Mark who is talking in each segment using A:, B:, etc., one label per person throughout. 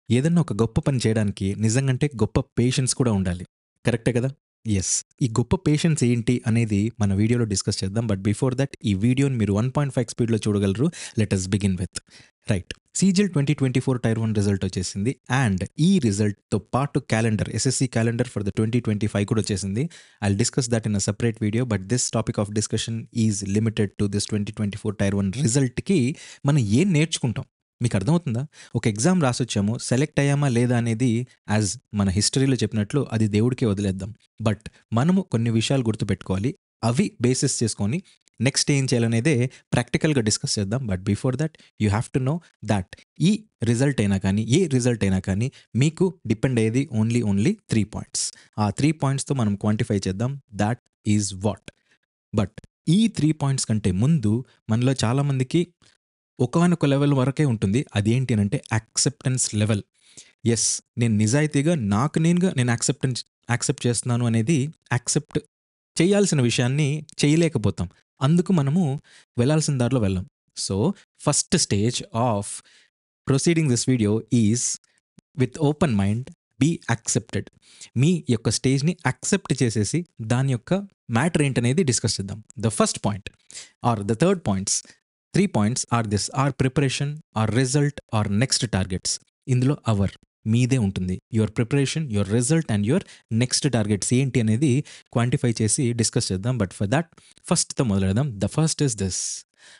A: ఏదన్నా ఒక గొప్ప పని చేయడానికి నిజంగంటే గొప్ప పేషెన్స్ కూడా ఉండాలి. కరెక్టే కదా? యెస్. ఈ గొప్ప పేషెన్స్ ఏంటి అనేది మన వీడియోలో డిస్కస్ చేద్దాం. బట్ బిఫోర్ దట్ ఈ వీడియోని మీరు 1.5 స్పీడ్‌లో చూడగలరు. Let us begin with. Right. CGL 2024 tier 1 result వచ్చేసింది. అండ్ ఈ రిజల్ట్‌తో పాటు calendar SSC calendar for the 2025 కూడా వచ్చేసింది. I'll discuss that in a separate video. But this topic of discussion is limited to this 2024 tier 1 రిజల్ట్‌కి మనం ఏం నేర్చుకుంటాం? మీకు అర్థమవుతుందా? ఒక ఎగ్జామ్ రాసొచ్చాము. సెలెక్ట్ అయ్యామా లేదా అనేది యాజ్ మన హిస్టరీలో చెప్పినట్లు అది దేవుడికే వదిలేద్దాం. బట్ మనము కొన్ని విషయాలు గుర్తుపెట్టుకోవాలి. అవి బేసిస్ చేసుకొని నెక్స్ట్ ఏం చేయాలనేదే ప్రాక్టికల్‌గా డిస్కస్ చేద్దాం. But before that you have to know that ఈ రిజల్ట్ అయినా కానీ, ఏ రిజల్ట్ అయినా కానీ మీకు డిపెండ్ అయ్యేది ఓన్లీ 3 పాయింట్స్. ఆ 3 పాయింట్స్‌తో మనం క్వాంటిఫై చేద్దాం. That is what. బట్ ఈ 3 పాయింట్స్ కంటే ముందు మనలో చాలామందికి ఒకానొక లెవెల్ వరకే ఉంటుంది. అదేంటి అనంటే యాక్సెప్టెన్స్ లెవెల్. యెస్. నేను నిజాయితీగా నాకు నేనుగా నేను యాక్సెప్ట్ చేస్తున్నాను అనేది యాక్సెప్ట్ చేయాల్సిన విషయాన్ని చేయలేకపోతాం. అందుకు మనము వెళ్ళాల్సిన దారిలో వెళ్ళం. So, first stage of proceeding this video is with open mind be accepted. మీ యొక్క స్టేజ్‌ని యాక్సెప్ట్ చేసేసి దాని యొక్క మ్యాటర్ ఏంటనేది డిస్కస్ చేద్దాం. The first point are the third points 3 points are this our preparation, our result, our next targets. ఇందులో మీదే ఉంటుంది. Your preparation, your result and your next targets ఏంటి అనేది క్వాంటిఫై చేసి డిస్కస్ చేద్దాం. బట్ ఫర్ దట్ ఫస్ట్‌తో మొదలెడదాం. The first is this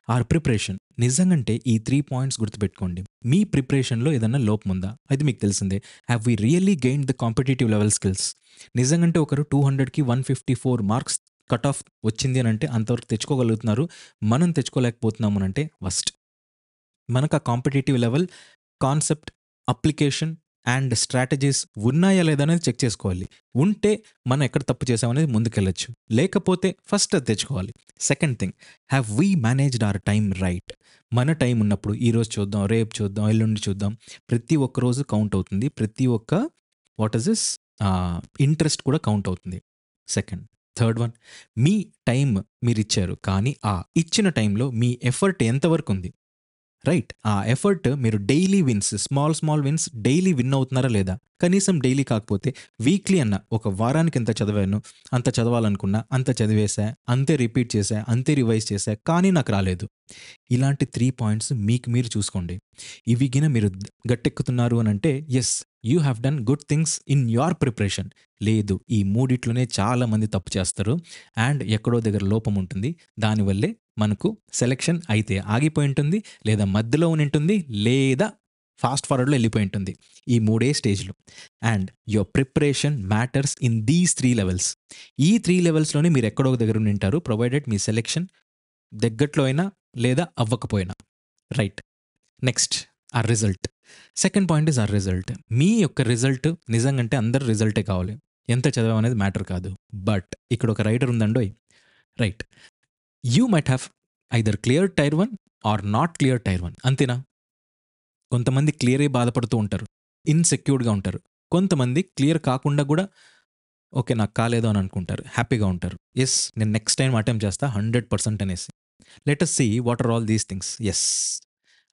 A: our preparation. నిజంగంటే ఈ 3 పాయింట్స్ గుర్తుపెట్టుకోండి. మీ ప్రిపరేషన్‌లో ఏదన్నా లోపముందా? అది మీకు తెలిసిందే. Have we really gained the competitive level skills? నిజంగంటే ఒకరు 200కి 154 మార్క్స్ కట్ ఆఫ్ వచ్చింది అనంటే అంతవరకు తెచ్చుకోగలుగుతున్నారు. మనం తెచ్చుకోలేకపోతున్నాము అనంటే వస్ట్. మనకు ఆ competitive level, concept, application and strategies ఉన్నాయా లేదా అనేది చెక్ చేసుకోవాలి. ఉంటే మనం ఎక్కడ తప్పు చేసామనేది ముందుకెళ్ళొచ్చు. లేకపోతే ఫస్ట్ అది తెచ్చుకోవాలి. Second thing, have we managed our time right? మన టైం ఉన్నప్పుడు ఈరోజు చూద్దాం, రేపు చూద్దాం, ఎల్లుండి చూద్దాం. ప్రతి ఒక్క రోజు కౌంట్ అవుతుంది. ప్రతి ఒక్క వాట్ ఈస్ దిస్ ఇంట్రెస్ట్ కూడా కౌంట్ అవుతుంది. సెకండ్. థర్డ్ వన్, మీ టైం మీరిచ్చారు. కానీ ఆ ఇచ్చిన టైంలో మీ ఎఫర్ట్ ఎంతవరకు ఉంది? రైట్. ఆ ఎఫర్ట్ మీరు daily wins, small wins daily win అవుతున్నారా లేదా? కనీసం డైలీ కాకపోతే వీక్లీ అన్న ఒక వారానికి ఎంత చదివాను, అంత చదవాలనుకున్నా, అంత చదివేశా, అంతే రిపీట్ చేశా, అంతే రివైజ్ చేశా, కానీ నాకు రాలేదు. ఇలాంటి 3 పాయింట్స్ మీకు మీరు చూసుకోండి. ఇవి గిన మీరు గట్టెక్కుతున్నారు అనంటే yes, you have done good things in your preparation. లేదు, ఈ మూడిట్లోనే చాలామంది తప్పు చేస్తారు. అండ్ ఎక్కడో దగ్గర లోపం ఉంటుంది. దానివల్లే మనకు సెలక్షన్ అయితే ఆగిపోయి ఉంటుంది, లేదా మధ్యలో ఉంటుంది, లేదా ఫాస్ట్ ఫార్వర్డ్‌లో ఎళ్ళిపోయి ఉంటుంది. ఈ మూడే స్టేజ్‌లు. And your preparation matters in these 3 levels. ఈ 3 లెవెల్స్‌లోనే మీరు ఎక్కడో ఒక దగ్గర ఉండింటారు. ప్రొవైడెడ్ మీ సెలక్షన్ దగ్గట్లో అయినా లేదా అవ్వకపోయినా. రైట్. నెక్స్ట్ ఆ రిజల్ట్. సెకండ్ పాయింట్ ఈస్ ఆ రిజల్ట్. మీ యొక్క రిజల్ట్ నిజంగంటే అందరి రిజల్టే కావాలి. ఎంత చదివామనేది మ్యాటర్ కాదు. బట్ ఇక్కడ ఒక రైటర్ ఉందండోయ్. Right. You might have either clear tier 1 or not clear tier 1. అంతేనా? కొంతమంది క్లియర్ అయ్యి బాధపడుతూ ఉంటారు. ఇన్‌సెక్యూర్డ్‌గా ఉంటారు. కొంతమంది క్లియర్ కాకుండా గూడా ఓకే, నాకు కాలేదు అని అనుకుంటారు. హ్యాపీగా ఉంటారు. యెస్, నేను నెక్స్ట్ టైమ్ అటెంప్ట్ చేస్తా 100% అనేసి. Let us see what are all these things. Yes.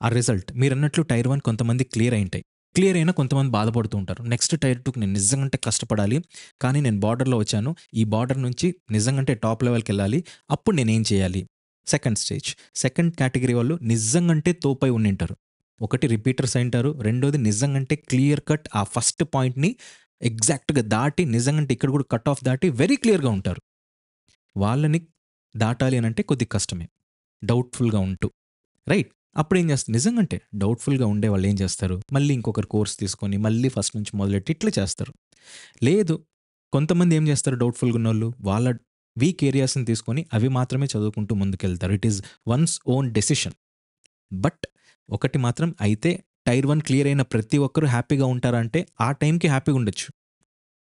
A: ఆ రిజల్ట్ మీరన్నట్లు టైర్ 1 కొంతమంది క్లియర్ అయ్యుంటాయి. క్లియర్ అయినా కొంతమంది బాధపడుతూ ఉంటారు. నెక్స్ట్ టైర్ 2కి నేను నిజంగంటే కష్టపడాలి. కానీ నేను బార్డర్‌లో వచ్చాను. ఈ బార్డర్ నుంచి నిజంగంటే టాప్ లెవెల్‌కెళ్ళాలి. అప్పుడు నేనేం చేయాలి? Second stage. సెకండ్ కేటగరీ వాళ్ళు నిజంగంటే తోపై ఉండింటారు. ఒకటి రిపీటర్స్ అయింటారు. రెండోది నిజంగంటే క్లియర్ కట్ ఆ ఫస్ట్ పాయింట్‌ని ఎగ్జాక్ట్‌గా దాటి నిజంగంటే ఇక్కడ కూడా కట్ ఆఫ్ దాటి వెరీ క్లియర్‌గా ఉంటారు. వాళ్ళని దాటాలి అనంటే కొద్దిగా కష్టమే. డౌట్‌ఫుల్‌గా ఉంటూ. రైట్. అప్పుడేం చేస్తారు? నిజంగంటే డౌట్‌ఫుల్‌గా ఉండేవాళ్ళు ఏం చేస్తారు? మళ్ళీ ఇంకొకరు కోర్స్ తీసుకొని, మళ్ళీ ఫస్ట్ నుంచి మొదలెట్టి ఇట్లా చేస్తారు. లేదు, కొంతమంది ఏం చేస్తారు డౌట్‌ఫుల్‌గా ఉన్నోళ్ళు? వాళ్ళ వీక్ ఏరియాస్‌ని తీసుకొని అవి మాత్రమే చదువుకుంటూ ముందుకెళ్తారు. It is one's own decision. But ఒకటి మాత్రం అయితే టైర్ 1 క్లియర్ అయిన ప్రతి ఒక్కరు హ్యాపీగా ఉంటారా అంటే ఆ టైంకి హ్యాపీగా ఉండొచ్చు.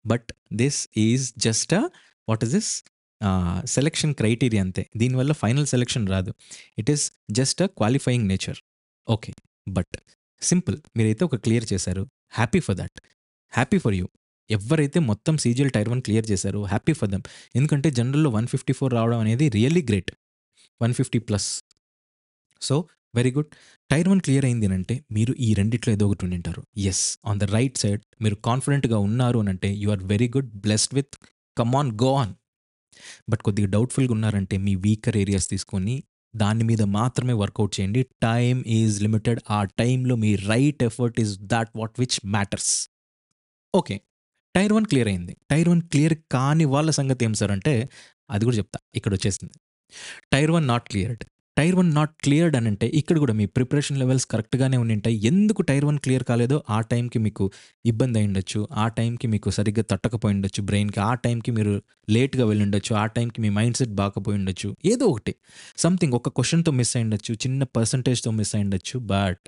A: But this is just what is this selection criteria అంతే. దీనివల్ల ఫైనల్ సెలక్షన్ రాదు. It is just qualifying nature. Okay. But simple. మీరైతే ఒక క్లియర్ చేశారు. Happy for that. Happy for you. ఎవ్వరైతే మొత్తం సీజీఎల్ టైర్ 1 క్లియర్ చేశారో హ్యాపీ ఫర్ దెమ్. ఎందుకంటే జనరల్‌లో 154 రావడం అనేది really great. 150 plus. So, very good. Tier 1 clear అయింది అనంటే మీరు ఈ రెండిట్లో ఏదో ఒకటి ఉండింటారు. Yes. On the right side మీరు కాన్ఫిడెంట్‌గా ఉన్నారు అనంటే you are very good. Blessed with come on go on. But కొద్దిగా డౌట్‌ఫుల్‌గా ఉన్నారంటే మీ వీకర్ ఏరియాస్ తీసుకొని దాని మీద మాత్రమే వర్కౌట్ చేయండి. Time is limited. ఆ టైమ్‌లో మీ right effort is that what which matters. Okay. Tier 1 clear అయింది. టైర్ 1 క్లియర్ కాని వాళ్ళ సంగతి ఏం సార్ అంటే అది కూడా చెప్తా. ఇక్కడొచ్చేసింది. Tier 1 not cleared. Tier 1 not cleared అనంటే ఇక్కడ కూడా మీ ప్రిపరేషన్ లెవెల్స్ కరెక్ట్‌గానే ఉండింటాయి. ఎందుకు టైర్ 1 క్లియర్ కాలేదో ఆ టైంకి మీకు ఇబ్బంది అయ్యుండొచ్చు. ఆ టైంకి మీకు సరిగ్గా తట్టకపోయుండొచ్చు బ్రెయిన్‌కి. ఆ టైంకి మీరు లేట్‌గా వెళ్ళుండొచ్చు. ఆ టైంకి మీ మైండ్ సెట్ బాకపోయుండొచ్చు. ఏదో ఒకటి. సంథింగ్ ఒక క్వెషన్‌తో మిస్ అయ్యుండొచ్చు. చిన్న పర్సెంటేజ్‌తో మిస్ అయ్యుండొచ్చు. But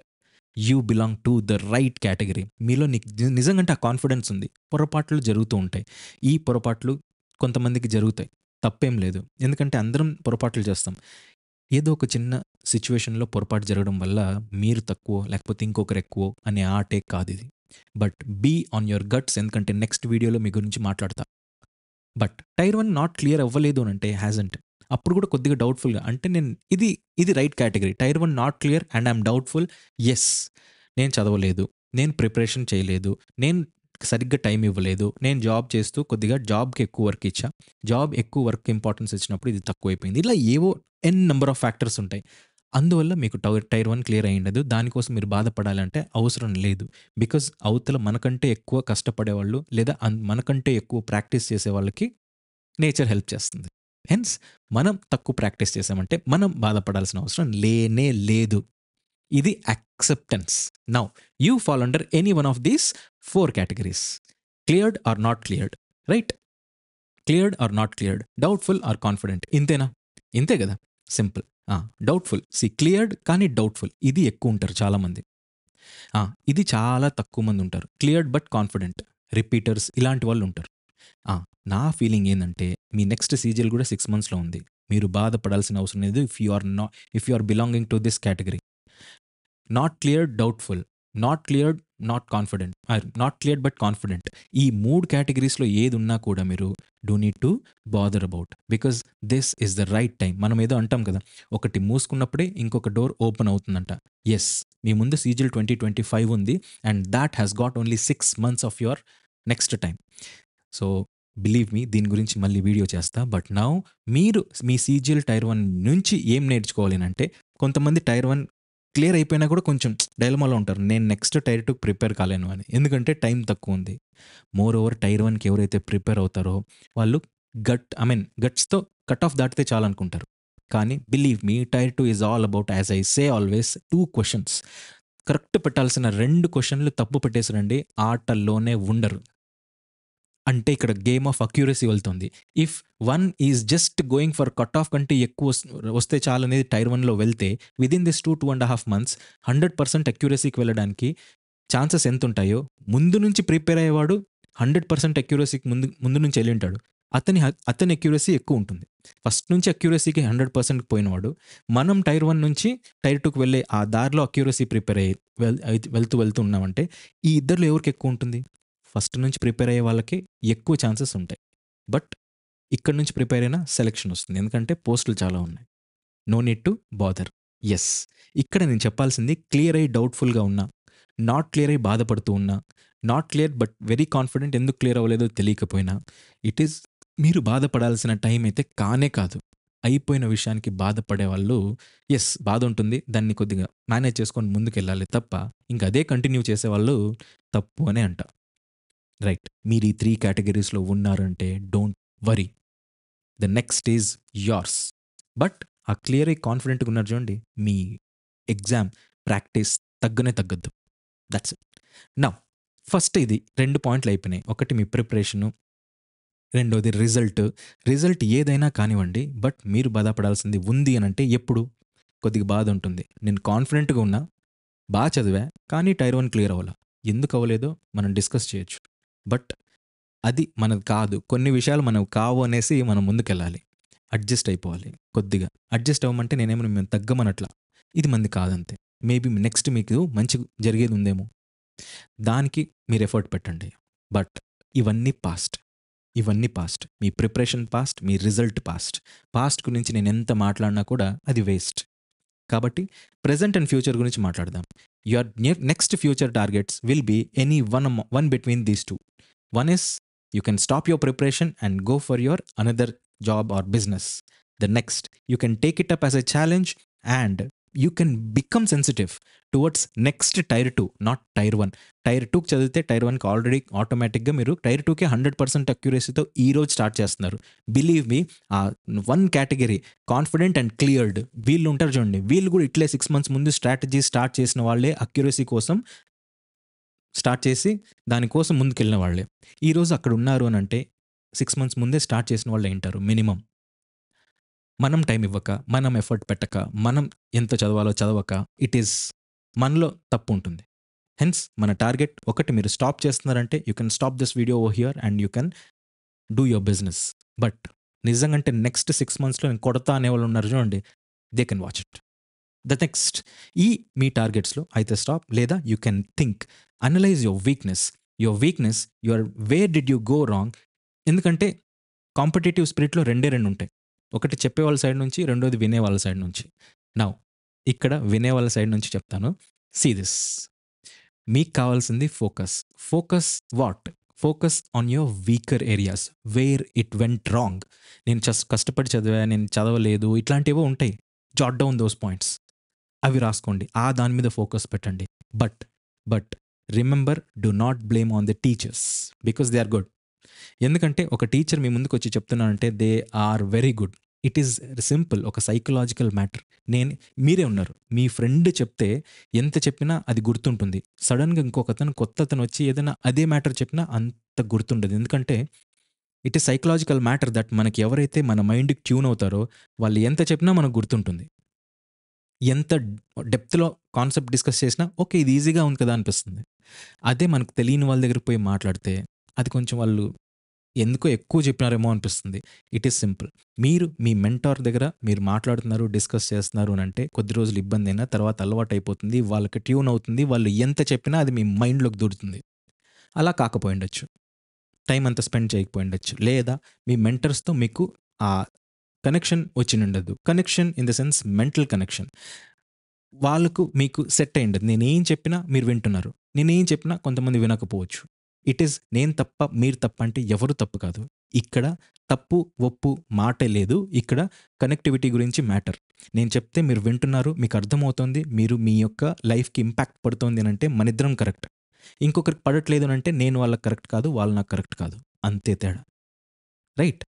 A: you belong to the right category. మీలో నీకు నిజంగంటే ఆ కాన్ఫిడెన్స్ ఉంది. పొరపాట్లు జరుగుతూ ఉంటాయి. ఈ పొరపాట్లు కొంతమందికి జరుగుతాయి. తప్పేం లేదు. ఎందుకంటే అందరం పొరపాట్లు చేస్తాం. ఏదో ఒక చిన్న సిట్యుయేషన్‌లో పొరపాటు జరగడం వల్ల మీరు తక్కువో, లేకపోతే ఇంకొకరు ఎక్కువో అనే ఆటే కాదిది. But be on your guts. ఎందుకంటే నెక్స్ట్ వీడియోలో మీ గురించి మాట్లాడతా. బట్ టైర్ 1 నాట్ క్లియర్ అవ్వలేదు అనంటే హాజంట్. అప్పుడు కూడా కొద్దిగా డౌట్‌ఫుల్‌గా అంటే నేను ఇది right category. Tier 1 not clear and I'm doubtful. Yes. నేను చదవలేదు. నేను ప్రిపరేషన్ చేయలేదు. నేను సరిగ్గా టైమ్ ఇవ్వలేదు. నేను జాబ్ చేస్తూ కొద్దిగా జాబ్‌కి ఎక్కువ వర్క్ ఇచ్చా. జాబ్ ఎక్కువ వర్క్ ఇంపార్టెన్స్ ఇచ్చినప్పుడు ఇది తక్కువైపోయింది. ఇలా ఏవో నంబర్ ఆఫ్ ఫ్యాక్టర్స్ ఉంటాయి. అందువల్ల మీకు టైర్ 1 క్లియర్ అయ్యుండదు. దానికోసం మీరు బాధపడాలంటే అవసరం లేదు. బికాజ్ అవతల మనకంటే ఎక్కువ కష్టపడేవాళ్ళు లేదా మనకంటే ఎక్కువ ప్రాక్టీస్ చేసే వాళ్ళకి నేచర్ హెల్ప్ చేస్తుంది. హెన్స్ మనం తక్కువ ప్రాక్టీస్ చేసామంటే మనం బాధపడాల్సిన అవసరం లేనే లేదు. ఇది acceptance. Now you fall under any one of these 4 categories. Cleared or not cleared. Right? Cleared or not cleared. Doubtful or confident. ఇంతేనా? ఇంతే గదా! సింపుల్. డౌట్‌ఫుల్. క్లియర్డ్ కానీ డౌట్‌ఫుల్. ఇది ఎక్కువుంటారు చాలామంది. ఆ! ఇది చాలా తక్కువ మందుంటారు. Cleared but confident. రిపీటర్స్ ఇలాంటి వాళ్ళుంటారు. ఆ! నా ఫీలింగ్ ఏందంటే మీ నెక్స్ట్ సీజీఎల్ గూడా 6 మంత్స్‌లో ఉంది. మీరు బాధపడాల్సిన అవసరం లేదు. If you are belonging to this category. Not cleared, doubtful. Not cleared, not confident. Not cleared but confident. ఈ 3 కేటగరీస్‌లో ఏదున్నా కూడా మీరు do need to bother about. Because this is the right time. మనం ఏదో అంటాం కదా! ఒకటి మూసుకున్నప్పుడే ఇంకొక డోర్ ఓపెన్ అవుతుందంట. యెస్. మీ ముందు సీజీఎల్ 2025 ఉంది. And thought has got only 6 months of your next time. So, believe me దీని గురించి మళ్ళీ వీడియో చేస్తా. బట్ నౌ మీరు మీ సీజీఎల్ టైర్ 1 నుంచి ఏం నేర్చుకోవాలి అనంటే కొంతమంది టైర్ 1 క్లియర్ అయిపోయినా కూడా కొంచెం డైలమాలో ఉంటారు. నేను నెక్స్ట్ టైర్ 2కి ప్రిపేర్ కాలేను అని. ఎందుకంటే టైం తక్కువుంది. మోర్ ఓవర్ టైర్ 1కి ఎవరైతే ప్రిపేర్ అవుతారో వాళ్ళు గట్స్‌తో కట్ ఆఫ్ దాటితే చాలనుకుంటారు. కానీ believe me tier 2 is all about as I say always 2 questions. Correct పెట్టాల్సిన 2 క్వెషన్‌లు తప్పు పెట్టేసారండి ఆటల్లోనే ఉండరు. అంటే ఇక్కడ గేమ్ ఆఫ్ అక్యురసీ వెళ్తుంది. If one is just going for cut off కంటే ఎక్కువ వస్తే చాలనేది టైర్ 1లో వెళ్తే విదిన్ దిస్ 2.5 మంత్స్ 100% అక్యురసీకి వెళ్ళడానికి ఛాన్సెస్ ఎంతుంటాయో ముందు నుంచి ప్రిపేర్ అయ్యేవాడు 100% అక్యురసీకి ముందు ముందు నుంచి ఎళ్ళింటాడు. అతని అక్యురసీ ఎక్కువుంటుంది. ఫస్ట్ నుంచి అక్యురసీకి 100% పోయినవాడు. మనం టైర్ 1 నుంచి టైర్ 2కి వెళ్ళే ఆ దారిలో అక్యురసీ ప్రిపేర్ అయ్యి వెళ్తూ ఉన్నామంటే ఈ ఇద్దరిలో ఎవరికి ఎక్కువుంటుంది? ఫస్ట్ నుంచి ప్రిపేర్ అయ్యే వాళ్ళకి ఎక్కువ ఛాన్సెస్ ఉంటాయి. బట్ ఇక్కడి నుంచి ప్రిపేర్ అయినా సెలక్షన్ వస్తుంది. ఎందుకంటే పోస్టులు చాలా ఉన్నాయి. No need to bother. Yes. ఇక్కడ నేను చెప్పాల్సింది క్లియర్ అయ్యి డౌట్‌ఫుల్‌గా ఉన్నా, నాట్ క్లియర్ అయ్యి బాధపడుతూ ఉన్నా, not clear but very confident ఎందుకు క్లియర్ అవ్వలేదో తెలియకపోయినా, ఇట్ ఈస్ మీరు బాధపడాల్సిన టైం అయితే కానే కాదు. అయిపోయిన విషయానికి బాధపడే వాళ్ళు బాధ ఉంటుంది. దాన్ని కొద్దిగా మేనేజ్ చేసుకొని ముందుకెళ్ళాలి తప్ప, ఇంక అదే కంటిన్యూ చేసేవాళ్ళు తప్పు అనే అంటా. రైట్. మీరు ఈ 3 కేటగరీస్‌లో ఉన్నారంటే don't worry. The next is yours. But ఆ క్లియర్ అయ్యి కాన్ఫిడెంట్‌గా ఉన్నారు చూడండి. మీ ఎగ్జామ్ ప్రాక్టీస్ తగ్గనే తగ్గద్దు. That's it. నౌ ఫస్ట్ ఇది 2 పాయింట్లు అయిపోయినాయి. ఒకటి మీ ప్రిపరేషను. రెండోది రిజల్ట్. రిజల్ట్ ఏదైనా కానివ్వండి. బట్ మీరు బాధపడాల్సింది ఉంది అనంటే ఎప్పుడు? కొద్దిగా బాధ ఉంటుంది. నేను కాన్ఫిడెంట్‌గా ఉన్నా, చదివా. కానీ టైర్ 1 క్లియర్ అవ్వల. ఎందుకు అవ్వలేదో మనం డిస్కస్ చేయొచ్చు. బట్ అది మనది కాదు. కొన్ని విషయాలు మనవి కావు అనేసి మనం ముందుకెళ్ళాలి. అడ్జస్ట్ అయిపోవాలి కొద్దిగా. అడ్జస్ట్ అవ్వమంటే నేనేమో మిమ్మల్ని తగ్గమనట్లా. ఇది మనది కాదంతే. మేబీ నెక్స్ట్ మీకు మంచి జరిగేదుందేమో. దానికి మీరు ఎఫర్ట్ పెట్టండి. బట్ ఇవన్నీ పాస్ట్. ఇవన్నీ పాస్ట్. మీ ప్రిపరేషన్ పాస్ట్. మీ రిజల్ట్ పాస్ట్. పాస్ట్ గురించి నేనెంత మాట్లాడినా కూడా అది వేస్ట్. కాబట్టి ప్రెజెంట్ అండ్ ఫ్యూచర్ గురించి మాట్లాడదాం. Your next future targets will be any one between these two. One is you can stop your preparation and go for your another job or business. The next you can take it up as a challenge and you can become sensitive towards next tier 2, not tier 1. Tier 2కి చదివితే tyre 1కి already ఆటోమేటిక్గా మీరు tyre 2కి 100% అక్యురసీతో ఈ రోజు start చేస్తున్నారు. Believe me, ఆ one category confident and cleared వీళ్ళు ఉంటారు చూడండి, వీళ్ళు కూడా ఇట్లే 6 months ముందు స్ట్రాటజీ స్టార్ట్ చేసిన వాళ్ళే, అక్యురసీ కోసం స్టార్ట్ చేసి దానికోసం ముందుకెళ్ళిన వాళ్ళే. ఈరోజు అక్కడ ఉన్నారు అని అంటే 6 months ముందే స్టార్ట్ చేసిన వాళ్ళు ఏంటారు మినిమం. మనం టైం ఇవ్వక, మనం ఎఫర్ట్ పెట్టక, మనం ఎంత చదవాలో చదవక, ఇట్ ఈస్ మనలో తప్పు ఉంటుంది. హెన్స్ మన టార్గెట్ ఒకటి, మీరు స్టాప్ చేస్తున్నారంటే you can stop this video over here and you can do your business. But నిజంగా నెక్స్ట్ 6 monthsలో నేను కొడతా అనేవాళ్ళు ఉన్నారు చూడండి, they can watch it. The next ఈ మీ టార్గెట్స్లో అయితే స్టాప్, లేదా you can think, analyse your weakness, your where did you go wrong. ఎందుకంటే కాంపిటేటివ్ స్పిరిట్లో రెండు ఉంటాయి. ఒకటి చెప్పే వాళ్ళ సైడ్ నుంచి, రెండోది వినే వాళ్ళ సైడ్ నుంచి. నౌ ఇక్కడ వినే వాళ్ళ సైడ్ నుంచి చెప్తాను. సీ దిస్, మీకు కావాల్సింది focus what? Focus on your weaker areas where it went wrong. నేను కష్టపడి చదివా, నేను చదవలేదు, ఇట్లాంటివో ఉంటాయి. జాట్ డౌన్ దోస్ పాయింట్స్, అవి రాసుకోండి, దాని మీద ఫోకస్ పెట్టండి. But remember, do not blame on the teachers because they are good. ఎందుకంటే ఒక టీచర్ మీ ముందుకు వచ్చి చెప్తున్నానంటే they are very good. It is simple, ఒక సైకలాజికల్ మ్యాటర్. మీరే ఉన్నారు, మీ ఫ్రెండ్ చెప్తే ఎంత చెప్పినా అది గుర్తుంటుంది. సడన్గా కొత్త అతను వచ్చి ఏదైనా అదే మ్యాటర్ చెప్పినా అంత గుర్తుండదు. ఎందుకంటే it is psychological matter that మనకి ఎవరైతే మన మైండ్కి ట్యూన్ అవుతారో వాళ్ళు ఎంత చెప్పినా మనకు గుర్తుంటుంది. ఎంత డెప్త్లో కాన్సెప్ట్ డిస్కస్ చేసినా ఓకే ఇది ఈజీగా ఉంది కదా అనిపిస్తుంది. అదే మనకు తెలియని వాళ్ళ దగ్గరికి పోయి మాట్లాడితే అది కొంచెం వాళ్ళు ఎందుకో ఎక్కువ చెప్పినారేమో అనిపిస్తుంది. It is simple. మీరు మీ మెంటార్ దగ్గర మీరు మాట్లాడుతున్నారు, డిస్కస్ చేస్తున్నారు అని అంటే కొద్ది రోజులు ఇబ్బంది అయినా తర్వాత అలవాటు అయిపోతుంది, వాళ్ళకి ట్యూన్ అవుతుంది, వాళ్ళు ఎంత చెప్పినా అది మీ మైండ్లోకి దూరుతుంది. అలా కాకపోయిండొచ్చు, టైం అంతా స్పెండ్ చేయకపోయిండొచ్చు, లేదా మీ మెంటర్స్తో మీకు ఆ కనెక్షన్ వచ్చిండదు. Connection in the sense mental connection, వాళ్ళకు మీకు సెట్ అయ్యిండదు. నేనేం చెప్పినా మీరు వింటున్నారు, నేనేం చెప్పినా కొంతమంది వినకపోవచ్చు. ఇట్ ఈస్ నేను తప్ప మీరు తప్ప అంటే ఎవరు తప్పు కాదు. ఇక్కడ తప్పు ఒప్పు మాటే లేదు, ఇక్కడ కనెక్టివిటీ గురించి మ్యాటర్. నేను చెప్తే మీరు వింటున్నారు, మీకు అర్థమవుతుంది, మీరు మీ యొక్క లైఫ్కి ఇంపాక్ట్ పడుతుంది అని అంటే మన ఇద్దరం కరెక్ట్. ఇంకొకరికి పడట్లేదు అని అంటే నేను వాళ్ళకి కరెక్ట్ కాదు, వాళ్ళు నాకు కరెక్ట్ కాదు, అంతే తేడా. రైట్?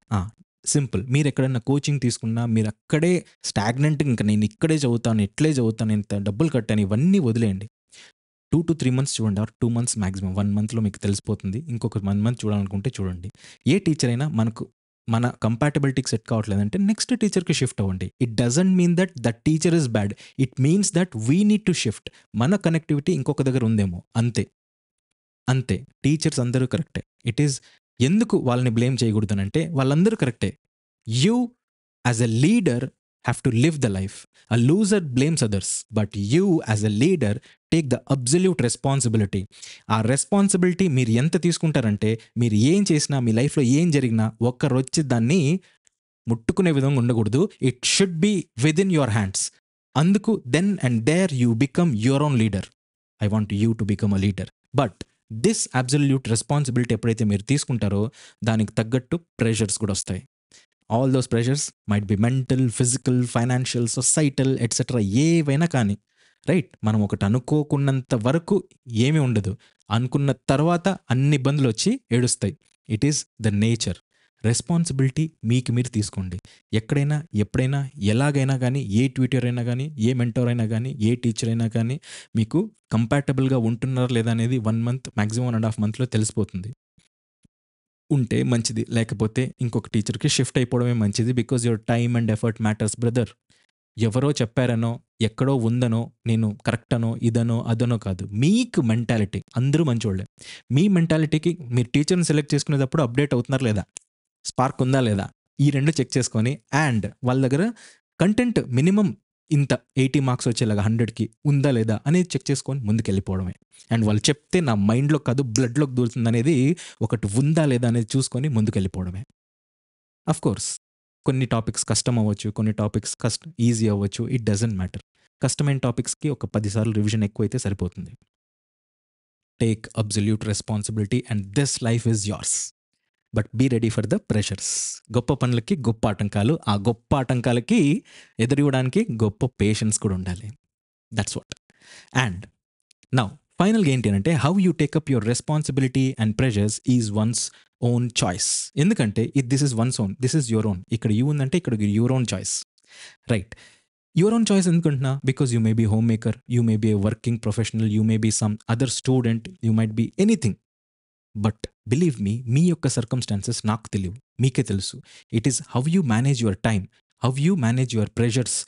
A: సింపుల్. మీరు ఎక్కడైనా కోచింగ్ తీసుకున్నా మీరు అక్కడే స్టాగ్నెంట్, ఇంకా నేను ఇక్కడే చదువుతాను, ఇట్లే చదువుతాను, ఇంత డబ్బులు కట్టాను, ఇవన్నీ వదిలేయండి. 2 to 3 months చూడండి, ఆర్ 2 months మ్యాక్సిమం. 1 monthలో మీకు తెలిసిపోతుంది. ఇంకొక 1 month చూడాలనుకుంటే చూడండి. ఏ టీచర్ అయినా మన కంపాటబిలిటీకి సెట్ కావట్లేదంటే నెక్స్ట్ టీచర్కి షిఫ్ట్ అవ్వండి. It doesn't mean that that teacher is bad, it means that we need to shift. మన కనెక్టివిటీ ఇంకొక దగ్గర ఉందేమో, అంతే. టీచర్స్ అందరూ కరెక్టే. ఇట్ ఈస్ ఎందుకు వాళ్ళని బ్లేమ్ చేయకూడదనంటే వాళ్ళందరూ కరెక్టే. You as a leader have to live the life. A loser blames others, but you as a leader take the absolute responsibility. ఆ రెస్పాన్సిబిలిటీ మీరు ఎంత తీసుకుంటారంటే మీరు ఏం చేసినా, మీ లైఫ్లో ఏం జరిగినా ఒక్కరొచ్చి దాన్ని ముట్టుకునే విధంగా ఉండకూడదు. It should be within your hands. అందుకు then and there you become your own leader. I want you to become a leader. But this absolute responsibility ఎప్పుడైతే మీరు తీసుకుంటారో దానికి తగ్గట్టు ప్రెషర్స్ కూడా వస్తాయి. All those pressures might be mental, physical, financial, societal etcetera, ఏవైనా కానీ. రైట్? మనం ఒకటి అనుకోకున్నంత వరకు ఏమీ ఉండదు, అనుకున్న తర్వాత అన్ని ఇబ్బందులు వచ్చి ఏడుస్తాయి. It is the nature. Responsibility మీకు మీరు తీసుకోండి. ఎక్కడైనా, ఎప్పుడైనా, ఎలాగైనా కానీ, ఏ ట్విటర్ అయినా కానీ, ఏ మెంటర్ అయినా కానీ, ఏ టీచర్ అయినా కానీ మీకు కంపాటబుల్గా ఉంటున్నారా లేదా అనేది 1 month మ్యాక్సిమం 1.5 monthలో తెలిసిపోతుంది. ఉంటే మంచిది, లేకపోతే ఇంకొక టీచర్కి షిఫ్ట్ అయిపోవడమే మంచిది. Because your time and effort matters brother. ఎవరో చెప్పారనో, ఎక్కడో ఉందనో, నేను కరెక్ట్ అనో, ఇదనో అదనో కాదు. మీకు మెంటాలిటీ, అందరూ మంచోళ్ళే. మీ మెంటాలిటీకి మీరు టీచర్ని సెలెక్ట్ చేసుకునేటప్పుడు అప్డేట్ అవుతున్నారు లేదా, స్పార్క్ ఉందా లేదా, ఈ 2 చెక్ చేసుకొని, అండ్ వాళ్ళ దగ్గర కంటెంట్ మినిమం ఇంత 80 marks వచ్చేలాగా 100కి ఉందా లేదా అనేది చెక్ చేసుకొని ముందుకు వెళ్ళిపోవడమే. అండ్ వాళ్ళు చెప్తే నా మైండ్లో కాదు బ్లడ్లోకి దూరుతుంది అనేది ఒకటి ఉందా లేదా అనేది చూసుకొని ముందుకు వెళ్ళిపోవడమే. అఫ్ కోర్స్ కొన్ని టాపిక్స్ కష్టం అవ్వచ్చు, కొన్ని టాపిక్స్ ఈజీ అవ్వచ్చు, ఇట్ డజంట్ మ్యాటర్. కష్టమైన టాపిక్స్‌కి ఒక 10 సార్లు రివిజన్ ఎక్కువైతే సరిపోతుంది. Take absolute responsibility and this life is yours. But be ready for the pressures. గొప్ప పనులకి గొప్ప ఆటంకాలు, ఆ గొప్ప ఆటంకాలకి ఎదురివ్వడానికి గొప్ప పేషెన్స్ కూడా ఉండాలి. That's what. అండ్ నౌ ఫైనల్‌గా ఏంటి అనంటే how you take up your responsibility and pressures is one's own choice. ఎందుకంటే this is one's own, this is your own. ఇక్కడ యూ ఉందంటే ఇక్కడ your own choice. Right. Your own choice ఎందుకంటున్నా? Because you may be home maker, you may be a working professional, you may be some other student, you might be anything. But believe me, మీ యొక్క circumstances నాకు తెలియవు, మీకే తెలుసు. It is how you manage your time, how you manage your pressures.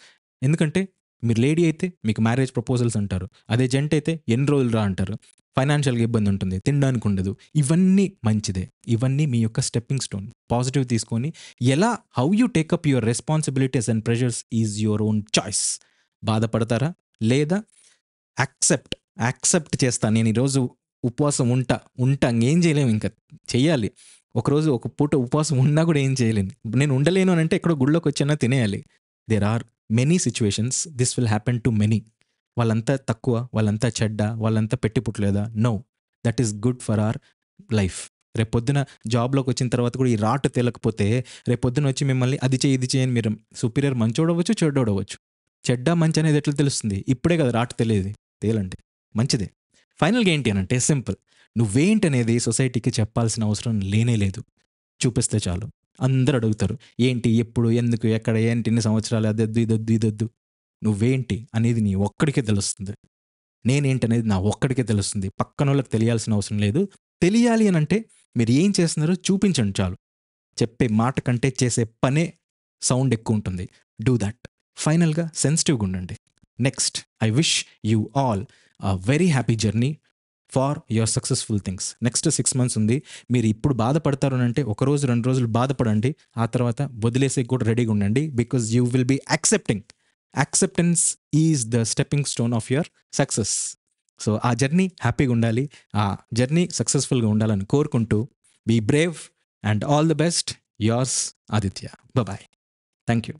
A: ఎందుకంటే మీరు lady అయితే మీకు మ్యారేజ్ ప్రపోజల్స్ అంటారు, అదే జెంట్ అయితే ఎన్ని రోజులు రా అంటారు, ఫైనాన్షియల్గా ఇబ్బంది ఉంటుంది, తినడానికి ఉండదు. ఇవన్నీ మంచిదే, ఇవన్నీ మీ యొక్క స్టెప్పింగ్ స్టోన్. పాజిటివ్ తీసుకొని ఎలా how you take up your responsibilities and pressures is your own choice. బాధపడతారా లేదా యాక్సెప్ట్ చేస్తా, నేను ఈరోజు ఉపవాసం ఉంటా ఇంకేం చేయలేము, ఇంకా చెయ్యాలి. ఒకరోజు ఒక పూట ఉపవాసం ఉన్నా కూడా ఏం చేయలేను, నేను ఉండలేను అని అంటే ఎక్కడో గుళ్ళోకి వచ్చైనా తినేయాలి. There are many situations this will happen to many. వాళ్ళంతా తక్కువ, వాళ్ళంతా చెడ్డ, వాళ్ళంతా పెట్టి పుట్టలేదా? No, that is good for our life. రేపొద్దున జాబ్లోకి వచ్చిన తర్వాత కూడా ఈ రాటు తేలకపోతే రేపొద్దున వచ్చి మిమ్మల్ని అది చేయి ఇది చేయని మీరు సుపీరియర్ మంచోడవచ్చు చెడ్డోడవచ్చు. చెడ్డ మంచి అనేది ఎట్లా తెలుస్తుంది? ఇప్పుడే కదా రాటు తెలియదు, తేలండి మంచిదే. ఫైనల్గా ఏంటి అనంటే సింపుల్, నువ్వేంటనేది సొసైటీకి చెప్పాల్సిన అవసరం లేనే లేదు. చూపిస్తే చాలు. అందరూ అడుగుతారు ఏంటి, ఎప్పుడు, ఎందుకు, ఎక్కడ, ఏంటి, ఎన్ని సంవత్సరాలు, అదొద్దు ఇదొద్దు ఇదొద్దు. నువ్వేంటి అనేది నీ ఒక్కడికే తెలుస్తుంది. నేనేంటి అనేది నా ఒక్కడికే తెలుస్తుంది. పక్కన వాళ్ళకి తెలియాల్సిన అవసరం లేదు. తెలియాలి అని అంటే మీరు ఏం చేస్తున్నారో చూపించండి చాలు. చెప్పే మాట కంటే చేసే పనే సౌండ్ ఎక్కువ ఉంటుంది. Do that. ఫైనల్గా సెన్సిటివ్గా ఉండండి. Next, I wish you all a very happy journey for your successful things. Next 6 months ఉంది. మీరు ఇప్పుడు బాధపడతారు అని అంటే ఒక రోజు 2 రోజులు బాధపడండి, ఆ తర్వాత వదిలేసే కూడా రెడీగా ఉండండి. Because you will be acceptance is the stepping stone of your success. So ఆ జర్నీ హ్యాపీగా ఉండాలి, ఆ జర్నీ సక్సెస్ఫుల్గా ఉండాలని కోరుకుంటూ be brave and all the best. Yours Aditya. Bye. Thank you.